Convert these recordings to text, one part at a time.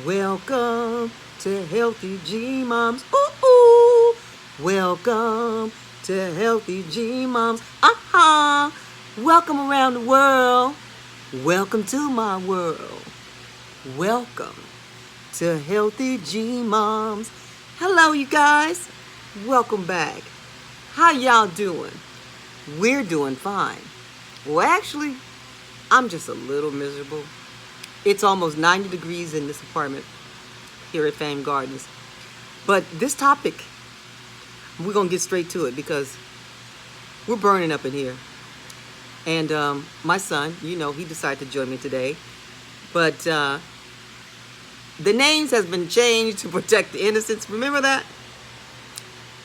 Welcome to Healthy G Moms. Ooh, ooh. Welcome to Healthy G Moms. Welcome around the world. Welcome to my world. Welcome to Healthy G Moms. Hello, you guys. Welcome back. How y'all doing? We're doing fine. Well, actually, I'm just a little miserable. It's almost 90 degrees in this apartment here at Fame Gardens. But this topic, we're going to get straight to it because we're burning up in here. And my son, he decided to join me today. But the names has been changed to protect the innocents. Remember that?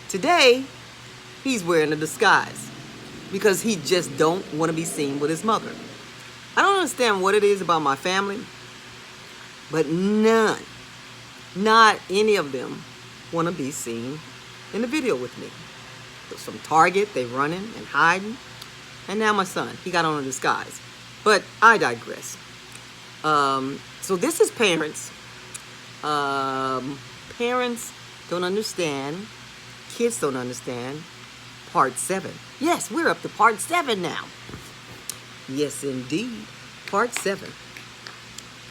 Today, he's wearing a disguise because he just don't want to be seen with his mother. I don't understand what it is about my family, but not any of them want to be seen in the video with me. From Target, they running and hiding. And now my son, he got on a disguise. But I digress. So this is parents. Parents don't understand. Kids don't understand. Part 7. Yes, we're up to part 7 now. Yes, indeed. Part 7.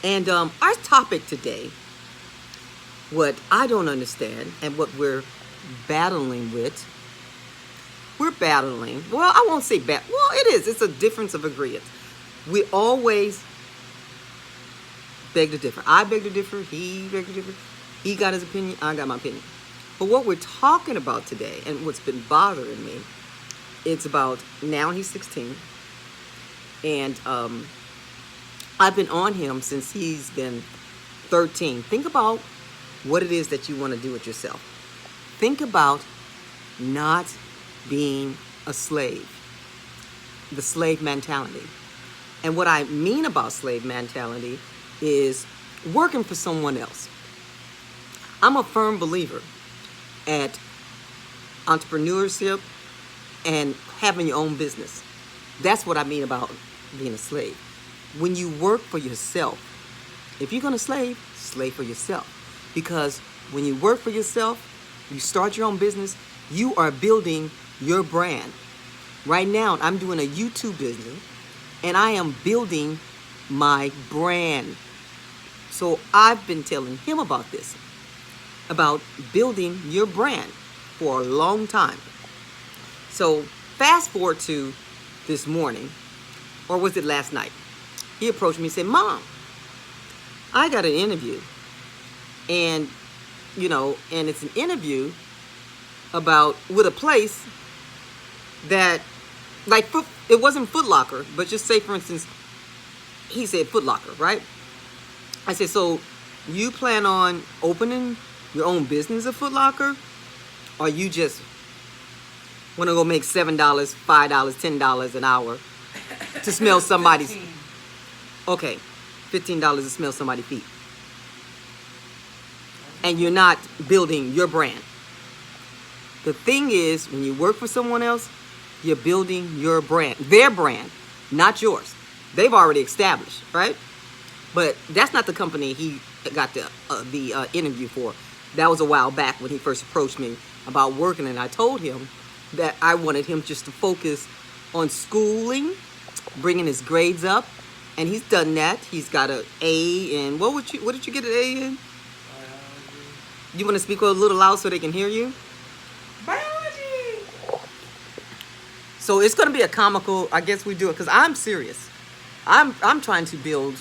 And our topic today, what I don't understand and what we're battling with, well, I won't say well, it is. It's a difference of agreement. We always beg to differ. I beg to differ. He beg to differ. He got his opinion. I got my opinion. But what we're talking about today and what's been bothering me, it's about now he's 16. And I've been on him since he's been 13. Think about what it is that you want to do with yourself. Think about not being a slave. The slave mentality. And what I mean about slave mentality is working for someone else. I'm a firm believer at entrepreneurship and having your own business. That's what I mean about being a slave. When you work for yourself, if you're going to slave for yourself. Because when you work for yourself, you start your own business, you are building your brand. Right now, I'm doing a YouTube business, and I am building my brand. So I've been telling him about this, about building your brand for a long time. So fast forward to this morning, or was it last night? He approached me and said, Mom, I got an interview. And, and it's an interview with a place that, like, it wasn't Foot Locker, but just say, for instance, he said Foot Locker, right? I said, so you plan on opening your own business of Foot Locker? Or you just want to go make $7, $5, $10 an hour to smell somebody's... Okay, $15 to smell somebody's feet. And you're not building your brand. The thing is, when you work for someone else, you're building your brand. Their brand, not yours. They've already established, right? But that's not the company he got the interview for. That was a while back when he first approached me about working, and I told him that I wanted him just to focus on schooling, bringing his grades up, and he's done that. He's got an A in, what did you get an A in? Biology. You want to speak a little loud so they can hear you? Biology. So it's going to be a comical, I guess we do it, because I'm serious. I'm trying to build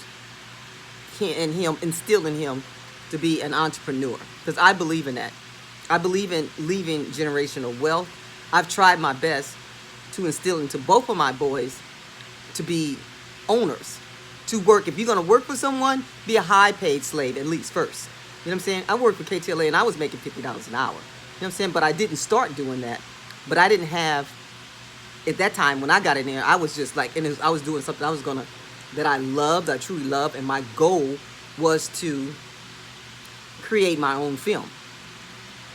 instill in him to be an entrepreneur, because I believe in that. I believe in leaving generational wealth. I've tried my best to instill into both of my boys to be owners, to work. If you're going to work for someone, be a high-paid slave at least first. You know what I'm saying? I worked for KTLA and I was making $50 an hour. You know what I'm saying? But I didn't start doing that. But I didn't have, at that time when I got in there, I was just like, I was doing something that I loved, I truly loved, and my goal was to create my own film.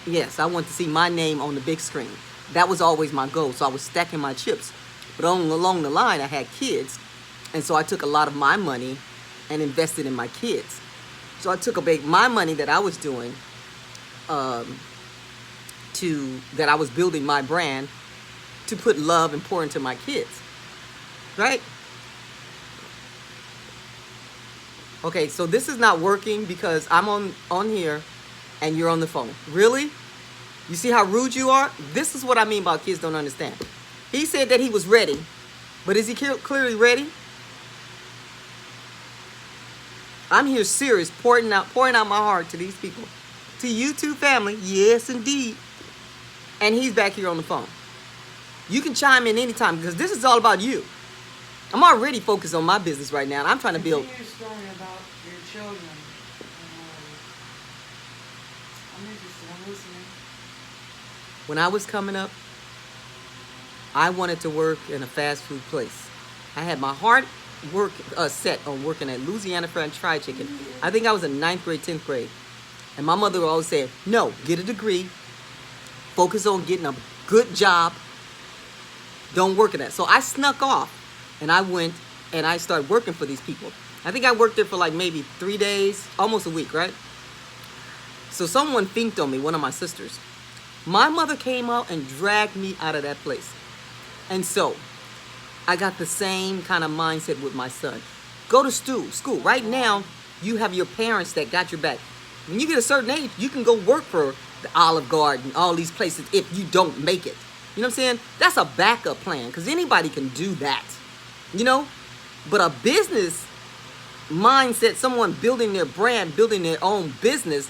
Yes, I want to see my name on the big screen. That was always my goal. So I was stacking my chips. But along the line, I had kids. And so I took a lot of my money and invested in my kids. So I took my money that I was doing, that I was building my brand, to put love and pour into my kids, right? Okay, so this is not working because I'm on here and you're on the phone. Really? You see how rude you are? This is what I mean about kids don't understand. He said that he was ready, but is he clearly ready? I'm here serious, pouring out my heart to these people. To you two family, yes indeed. And he's back here on the phone. You can chime in anytime because this is all about you. I'm already focused on my business right now, and I'm trying to build. Continue your story about your children. I'm interested. I'm listening. When I was coming up, I wanted to work in a fast food place. I had my heart set on working at Louisiana Fried Chicken. I think I was in 9th grade, 10th grade. And my mother would always say, no, get a degree. Focus on getting a good job. Don't work at that. So I snuck off and I went and I started working for these people. I think I worked there for like maybe 3 days, almost a week, right? So someone thinked on me, one of my sisters. My mother came out and dragged me out of that place. And so I got the same kind of mindset with my son. Go to school. Right now, you have your parents that got your back. When you get a certain age, you can go work for the Olive Garden, all these places if you don't make it. You know what I'm saying? That's a backup plan because anybody can do that. You know? But a business mindset, someone building their brand, building their own business,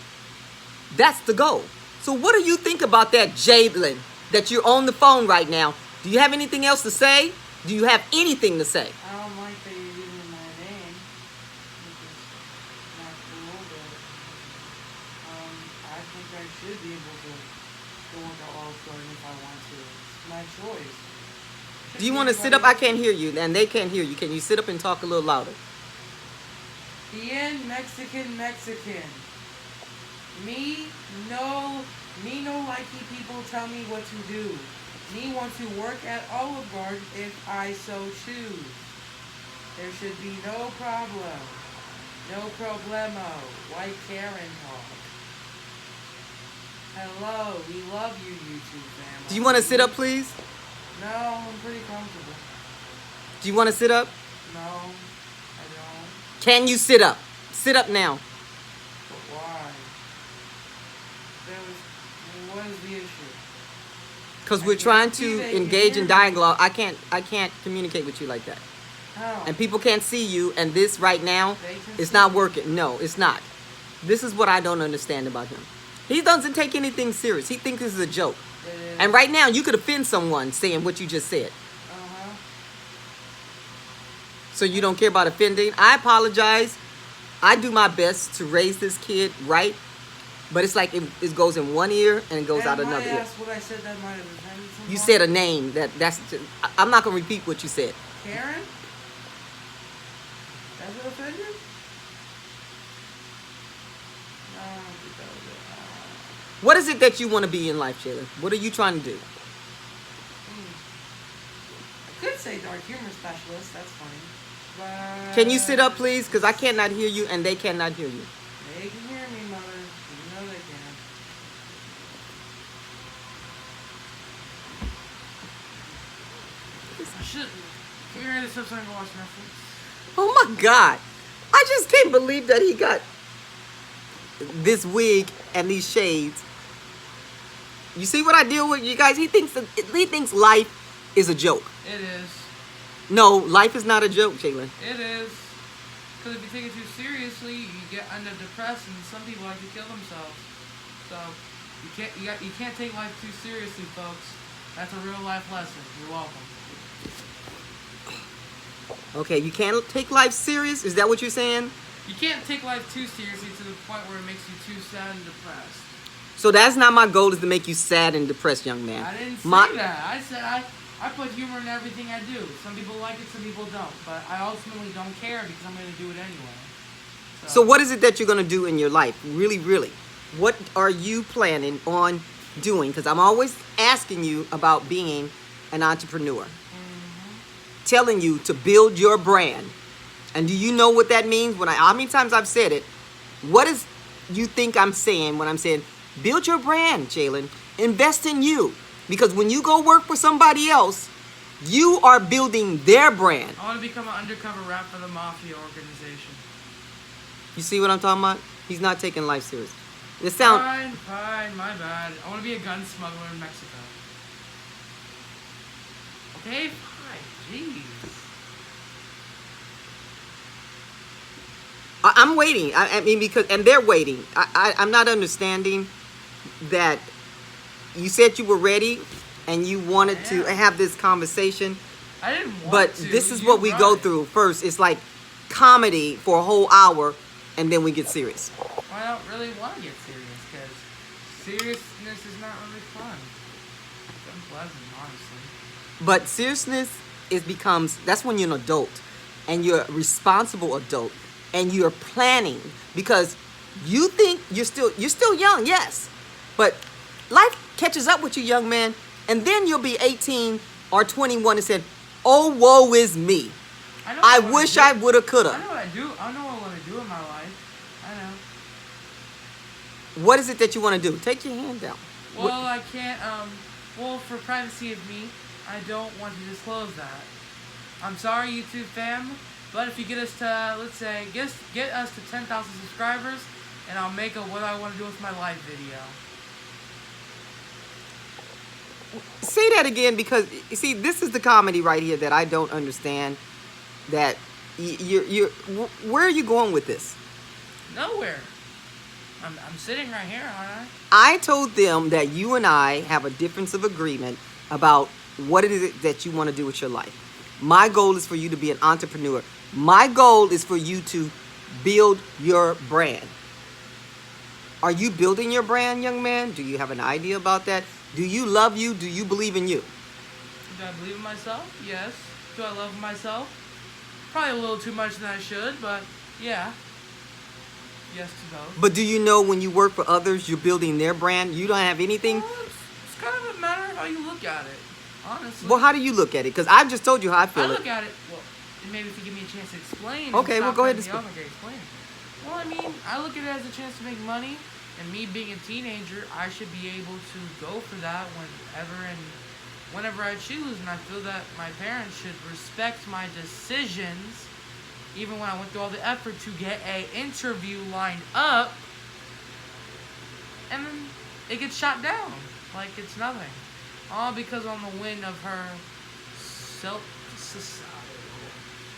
that's the goal. So what do you think about that, Jalen, that you're on the phone right now? Do you have anything else to say? Do you have anything to say? I don't like that you're using my name. It's not cool, but I think I should be able to go into Olive Garden if I want to. It's my choice. Do you want to sit up? I can't hear you, and they can't hear you. Can you sit up and talk a little louder? Bien Mexican. Me no likey people tell me what to do. Me want to work at Olive Garden if I so choose. There should be no problem. No problemo. White Karen talk. Hello, we love you, YouTube family. Do you want to sit up, please? No, I'm pretty comfortable. Do you want to sit up? No, I don't. Can you sit up? Sit up now. But why? What is the issue? Because we're trying to engage in dialogue. I can't communicate with you like that. How? And people can't see you, and this right now, it's not working. No, it's not. This is what I don't understand about him. He doesn't take anything serious. He thinks this is a joke. And right now, you could offend someone saying what you just said. So you don't care about offending. I apologize. I do my best to raise this kid right. But it's like it goes in one ear and it goes out another ear. What I said that might have offended someone? You said a name I'm not gonna repeat what you said. Karen? That's what offended? No, I don't think that was it. What is it that you want to be in life, Jalen? What are you trying to do? I could say dark humor specialist. That's funny. But Can you sit up, please? Because I cannot hear you and they cannot hear you. They can hear me, mother. You know they can. I shouldn't. Can we ready to sit and watch Netflix? Oh my God. I just can't believe that he got this wig and these shades. You see what I deal with, you guys? He thinks life is a joke. It is. No, life is not a joke, Jalen. It is. Because if you take it too seriously, you get depressed, and some people like to kill themselves. So you can't take life too seriously, folks. That's a real life lesson. You're welcome. Okay, you can't take life serious? Is that what you're saying? You can't take life too seriously to the point where it makes you too sad and depressed. So that's not my goal, is to make you sad and depressed, young man. I didn't say that. I said I put humor in everything I do. Some people like it, some people don't. But I ultimately don't care because I'm going to do it anyway. So what is it that you're going to do in your life? Really, really. What are you planning on doing? Because I'm always asking you about being an entrepreneur. Telling you to build your brand. And do you know what that means? How many times I've said it? What is you think I'm saying when I'm saying build your brand, Jalen? Invest in you. Because when you go work for somebody else, you are building their brand. I want to become an undercover rap for the mafia organization. You see what I'm talking about? He's not taking life serious. It sounds Fine, my bad. I want to be a gun smuggler in Mexico. Okay, fine. Jeez. I'm waiting. I mean, because, and they're waiting. I'm not understanding that you said you were ready and you wanted to have this conversation. I didn't want but to. This is what we go through first. It's like comedy for a whole hour, and then we get serious. Well, I don't really want to get serious because seriousness is not really fun. It's unpleasant, honestly. But seriousness that's when you're an adult, and you're a responsible adult, and you're planning, because you think you're still young, yes, but life catches up with you, young man, and then you'll be 18 or 21 and said, "Oh, woe is me. I wish I woulda, coulda." I know what I do. I know what I want to do in my life. I know. What is it that you want to do? Take your hand down. Well, I can't. Well, for privacy of me, I don't want to disclose that. I'm sorry, YouTube fam, but if you get us to, let's say, get us to 10,000 subscribers, and I'll make a what I want to do with my live video. Say that again, because you see, this is the comedy right here that I don't understand. That you're where are you going with this? Nowhere. I'm sitting right here, aren't I? I told them that you and I have a difference of agreement about what it is that you want to do with your life. My goal is for you to be an entrepreneur. My goal is for you to build your brand. Are you building your brand, young man? Do you have an idea about that? Do you love you? Do you believe in you? Do I believe in myself? Yes. Do I love myself? Probably a little too much than I should, but yeah. Yes to both. But do you know when you work for others, you're building their brand? You don't have anything? Well, it's kind of a matter of how you look at it, honestly. Well, how do you look at it? Because I just told you how I feel. I look at it, well, maybe if you give me a chance to explain. Okay, well, go ahead and explain. Well, I mean, I look at it as a chance to make money, and me being a teenager, I should be able to go for that whenever I choose, and I feel that my parents should respect my decisions, even when I went through all the effort to get an interview lined up, and then it gets shot down like it's nothing, all because on the whim of her self-society.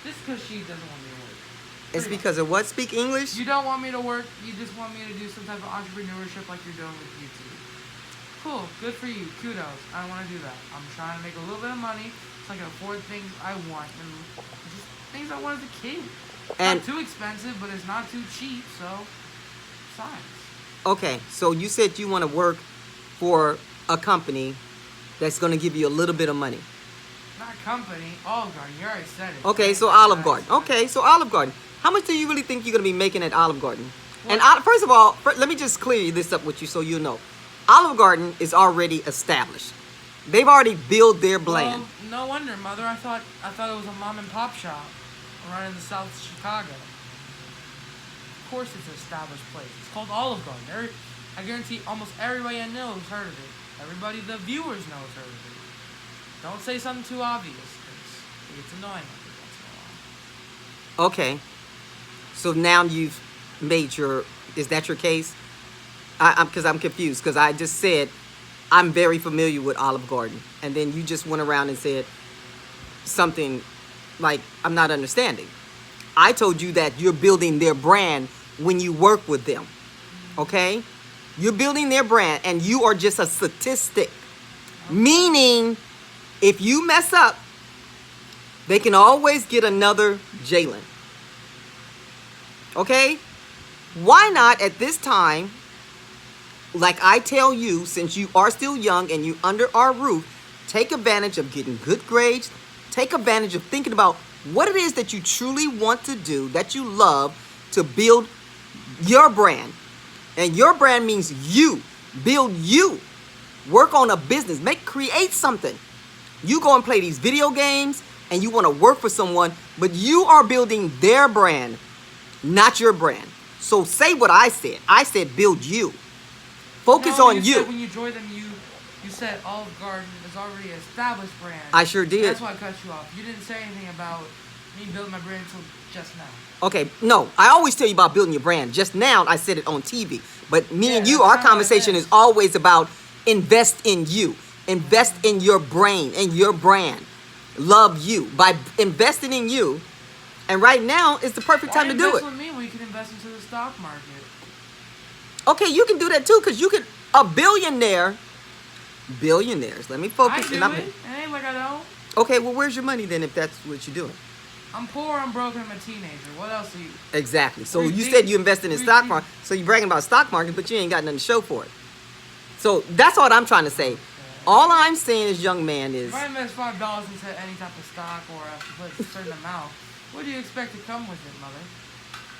Just because she doesn't want me to work. It's because of what? Speak English? You don't want me to work. You just want me to do some type of entrepreneurship like you're doing with YouTube. Cool. Good for you. Kudos. I don't want to do that. I'm trying to make a little bit of money so I can afford things I want. And just things I want as a kid. And not too expensive, but it's not too cheap, so science. Okay, so you said you want to work for a company that's going to give you a little bit of money. Not company. Olive Garden. You already said it. Okay, so Olive Garden. Okay, so Olive Garden. How much do you really think you're going to be making at Olive Garden? What? And first of all, let me just clear this up with you so you know. Olive Garden is already established. They've already built their brand. Well, no wonder, Mother. I thought it was a mom and pop shop right in the south of Chicago. Of course it's an established place. It's called Olive Garden. I guarantee almost everybody I know has heard of it. Everybody, the viewers know has heard of it. Don't say something too obvious, because it's annoying every once in a while. Okay, so now you've made is that your case? Because I'm confused, because I just said I'm very familiar with Olive Garden, and then you just went around and said something like I'm not understanding. I told you that you're building their brand when you work with them, okay? You're building their brand, and you are just a statistic, meaning if you mess up, they can always get another Jalen. Okay? Why not at this time, like I tell you, since you are still young and you under our roof, take advantage of getting good grades, take advantage of thinking about what it is that you truly want to do, that you love, to build your brand. And your brand means you. Build you. Work on a business. Create something. You go and play these video games and you want to work for someone, but you are building their brand, not your brand. So say what I said. I said build you. Focus No, on you. said when you joined them, you said Olive Garden is already an established brand. I sure did. That's why I cut you off. You didn't say anything about me building my brand until just now. Okay, no, I always tell you about building your brand. Just now, I said it on TV. But me and you, that's our kinda conversation like is always about invest in you. Invest in your brain and your brand. Love you. By investing in you, and right now is the perfect time to do it. Invest with me when you can invest into the stock market. Okay, you can do that too, because you can, billionaires, let me focus. I do it. It ain't like I don't. Okay, well, where's your money then if that's what you're doing? I'm poor, I'm broke, and I'm a teenager. What else are you? Exactly. So Three you things- said you invested in three stock things. market. So you're bragging about stock market, but you ain't got nothing to show for it. So that's what I'm trying to say. All I'm saying is, young man, is If I invest $5 into any type of stock or put a certain amount, what do you expect to come with it, mother?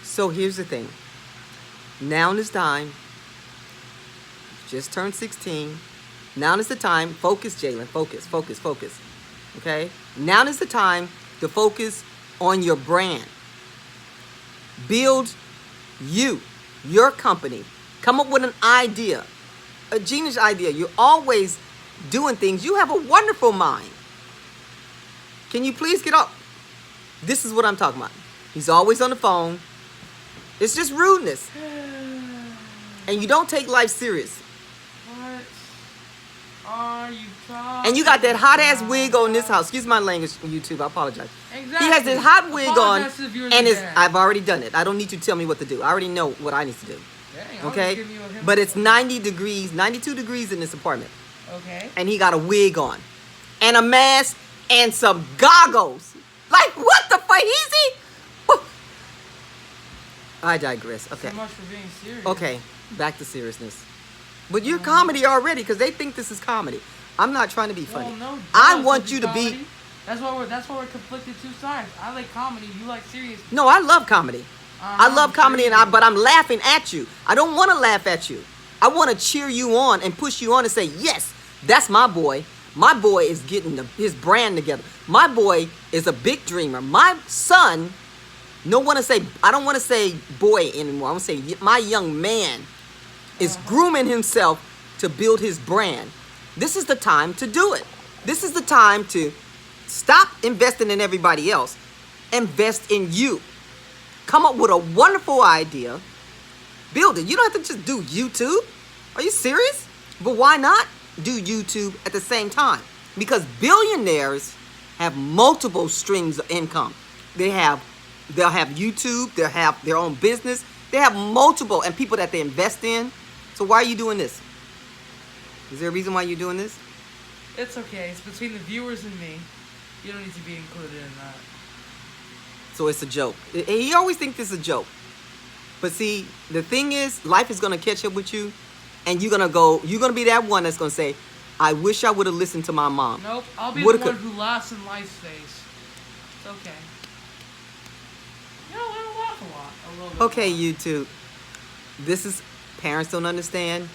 so here's the thing. Now is time. Just turned 16. Now is the time. Focus, Jalen. Focus. Okay? Now is the time to focus on your brand. Build you, your company. Come up with an idea, a genius idea. You're always doing things. You have a wonderful mind. Can you please get up? This is what I'm talking about. He's always on the phone. It's just rudeness. And you don't take life serious. What are you talking And you got that hot ass about? wig on this house. Excuse my language, YouTube. I apologize. Exactly. He has this hot wig on, Apologize to the viewers and again. I've already done it. I don't need you to tell me what to do. I already know what I need to do. Dang, I was Okay? giving you a hint. But it's 90 degrees, 92 degrees in this apartment. Okay. And he got a wig on, and a mask, and some goggles. Like, what the fuck? Easy? I digress. Okay. So much for being serious. Okay, back to seriousness. But you're comedy already, because they think this is comedy. I'm not trying to be funny. Well, no, I duh, want it's you to be. comedy. That's why we're conflicted two sides. I like comedy. You like serious. No, I love comedy. I love comedy, but I'm laughing at you. I don't want to laugh at you. I want to cheer you on and push you on and say, yes, that's my boy. My boy is getting his brand together. My boy is a big dreamer. My son, I don't want to say boy anymore. I want to say my young man is grooming himself to build his brand. This is the time to do it. This is the time to stop investing in everybody else. Invest in you. Come up with a wonderful idea. Build it. You don't have to just do YouTube. Are you serious? But why not do YouTube at the same time? Because billionaires have multiple streams of income. They'll have YouTube. They'll have their own business. They have multiple and people that they invest in. So why are you doing this? Is there a reason why you're doing this? It's okay. It's between the viewers and me. You don't need to be included in that. So it's a joke. He always thinks this is a joke. But see, the thing is, life is going to catch up with you. And you're going to be that one that's going to say, I wish I would have listened to my mom. Nope. I'll be Would've the one could- who laughs in life's face. It's okay. You know, I don't laugh a lot. A little bit. Okay, more. YouTube. This is, parents don't understand.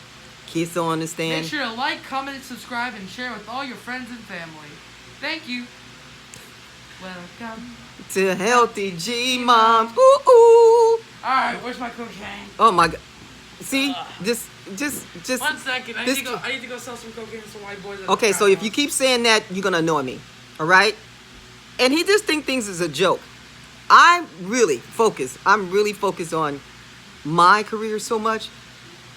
Kids don't understand. Make sure to like, comment, and subscribe, and share with all your friends and family. Thank you. Welcome. To healthy G moms. Ooh, ooh. Alright, where's my cocaine? Oh my God. See, just. 1 second. I this- need to go sell some cocaine to some white boys. at Okay, the so if frat you house. keep saying that, you're gonna annoy me. All right? And he just think things is a joke. I'm really focused on my career so much.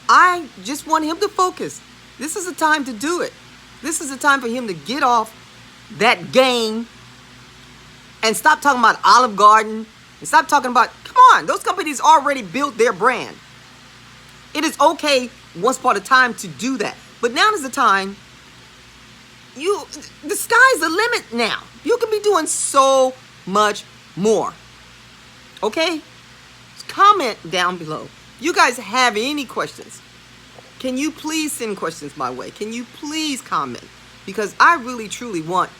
I just want him to focus. This is the time to do it. This is the time for him to get off that game and stop talking about Olive Garden and stop talking about, come on, those companies already built their brand. It is okay once upon a time to do that. But now is the time. The sky's the limit now. You can be doing so much more. Okay? Comment down below. You guys have any questions? Can you please send questions my way? Can you please comment? Because I really, truly want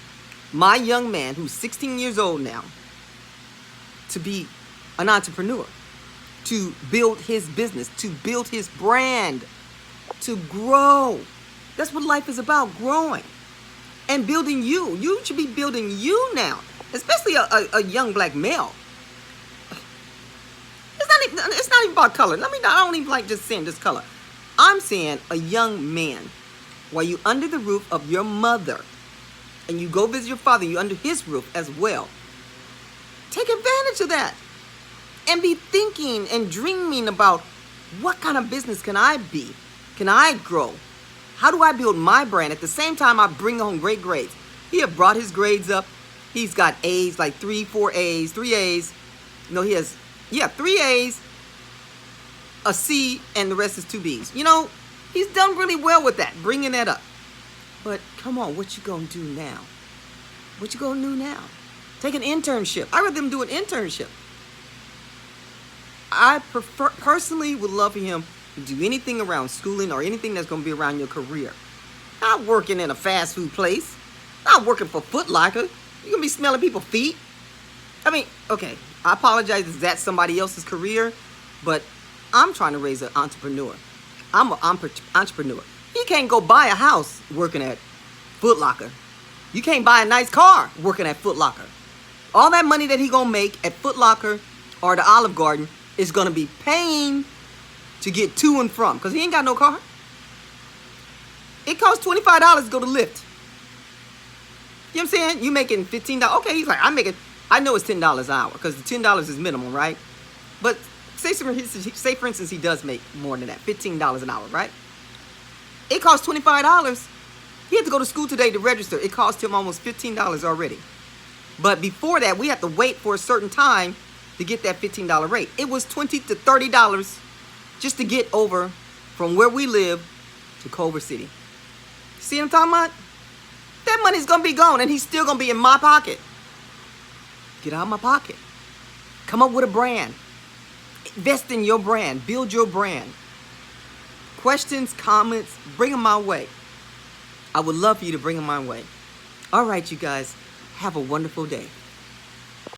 my young man, who's 16 years old now, to be an entrepreneur, to build his business, to build his brand, to grow. That's what life is about, growing and building you. You should be building you now, especially a young black male. It's not it's not even about color. I don't even like just saying just color. I'm saying a young man, while you under the roof of your mother, and you go visit your father, you under his roof as well. Take advantage of that. And be thinking and dreaming about what kind of business can I be? Can I grow? How do I build my brand? At the same time, I bring home great grades. He have brought his grades up. He's got A's, like 3 A's. No, he has, 3 A's, a C, and the rest is 2 B's. He's done really well with that, bringing that up. But come on, what you gonna do now? What you gonna do now? Take an internship. I'd rather him do an internship. I personally would love for him to do anything around schooling or anything that's going to be around your career. Not working in a fast food place. Not working for Foot Locker. You're going to be smelling people's feet. Okay, I apologize if that's somebody else's career, but I'm trying to raise an entrepreneur. I'm an entrepreneur. You can't go buy a house working at Foot Locker. You can't buy a nice car working at Foot Locker. All that money that he going to make at Foot Locker or the Olive Garden is going to be paying to get to and from, because he ain't got no car. It costs $25 to go to Lyft. You know what I'm saying? You making $15. Okay, he's like, I know it's $10 an hour, because the $10 is minimum, right? But say for instance, he does make more than that, $15 an hour, right? It costs $25. He had to go to school today to register. It cost him almost $15 already. But before that, we had to wait for a certain time to get that $15 rate. It was $20 to $30 just to get over from where we live to Culver City. See what I'm talking about? That money's going to be gone, and he's still going to be in my pocket. Get out of my pocket. Come up with a brand. Invest in your brand. Build your brand. Questions, comments, bring them my way. I would love for you to bring them my way. All right, you guys, have a wonderful day.